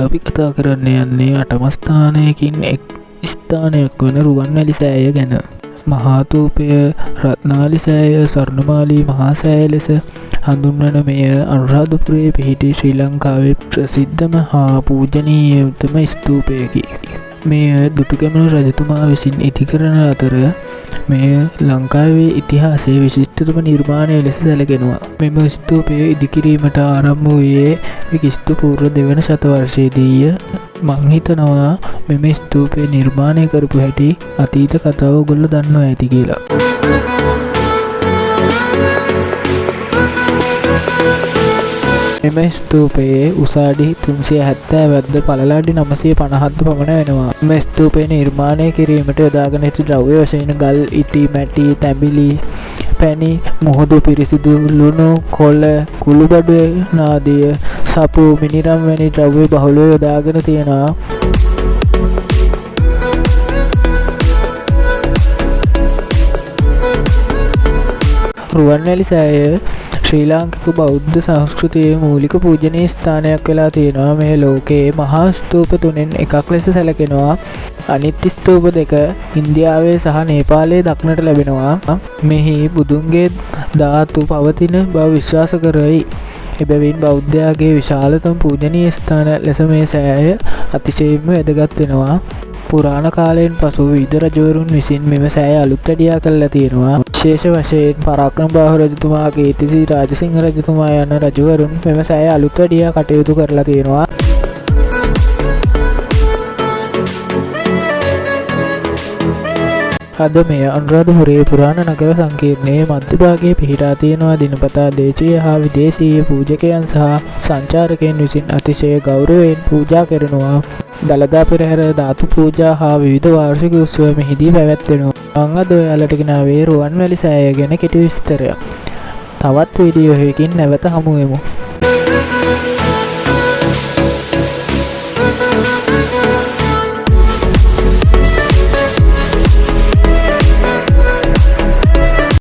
අපි කතා කරන්න යන්නේ 8ම ස්ථානයකින් එක් ස්ථානයක් වන රුවන්වැලි සෑය ගැන. මහාතූපය, රත්නාලි සෑය, ස්වර්ණමාලී මහා සෑය ලෙස හඳුන්වන මෙය අනුරාධපුරයේ පිහිටි ශ්‍රී ලංකාවේ ප්‍රසිද්ධම හා පූජනීය උත්තම ස්තූපයකි. මෙය දුටුගැමුණු රජතුමා විසින් ඉදිකරන අතර මෙය ලංකාවේ ඉතිහාසයේ විශිෂ්ටතම නිර්මාණය ලෙස සැලකෙනවා. මෙම ස්තූපය ඉදිකිරීමට ආරම්භ වූයේ ක්‍රිස්තු පූර්ව 2 වන ශතවර්ෂයේදීය. මං හිතනවා මෙම ස්තූපය නිර්මාණය කරපු හැටි අතීත කතාව ඔයගොල්ලෝ දන්නවා ඇති කියලා. මෙම ස්තූපයේ උසාඩි 370ක්ද පළල අඩි 950ක්ද පමණ වෙනවා. මෙම ස්තූපය නිර්මාණය කිරීමට යොදාගෙන සිටි ද්‍රව්‍ය වශයෙන් ගල්, ඉටි, මැටි, තැඹිලි, පැණි, මුහුදු පිරිසිදු ලුණු, කොළ, කුළුබඩු ආදී සපු, මිනිරම් වැනි ද්‍රව්‍ය බහුලව යොදාගෙන තියෙනවා. රුවන්වැලි සෑය ශ්‍රී ලාංකික බෞද්ධ සංස්කෘතියේ මූලික පූජනීය ස්ථානයක් වෙලා තියෙනවා. මේ ලෝකයේ මහා ස්තූප 3න් එකක් ලෙස සැලකෙනවා. අනිත් ස්තූප 2 ඉන්දියාවේ සහ නේපාලයේ දක්නට ලැබෙනවා. මෙහි බුදුන්ගේ ධාතු පවතින බව විශ්වාස කරයි. එබැවින් බෞද්ධයාගේ විශාලතම පූජනීය ස්ථානයක් ලෙස මේ සෑය අතිශයින්ම වැදගත් වෙනවා. පුරාණ කාලයෙන් පසු විවිධ රජවරුන් විසින් මෙම සෑය අලුත් වැඩියා කරලා තියෙනවා. විශේෂ වශයෙන් පරාක්‍රමබාහු රජතුමා, කීර්තිසිරි රාජසිංහ රජතුමා යන රජවරුන් මෙම සෑය අලුත් වැඩියා කටයුතු කරලා තියෙනවා. අද මෙය අනුරාධපුරයේ පුරාණ නගර සංකීර්ණයේ මධ්‍ය භාගයේ පිහිටා තියෙනවා. දිනපතා දේශීය හා විදේශීය පූජකයන් සහ සංචාරකයන් විසින් අතිශය ගෞරවයෙන් පූජා කරනවා. දළදා පෙරහැර, ධාතු පූජා හා විවිධ වාර්ෂික උත්සව මෙහිදී පැවැත්වෙනවා. මම අද ඔයාලට ගෙනාවේ රුවන්වැලි සෑය ගැන කෙටි විස්තරයක්. තවත් වීඩියෝ එකකින් නැවත හමු වෙමු.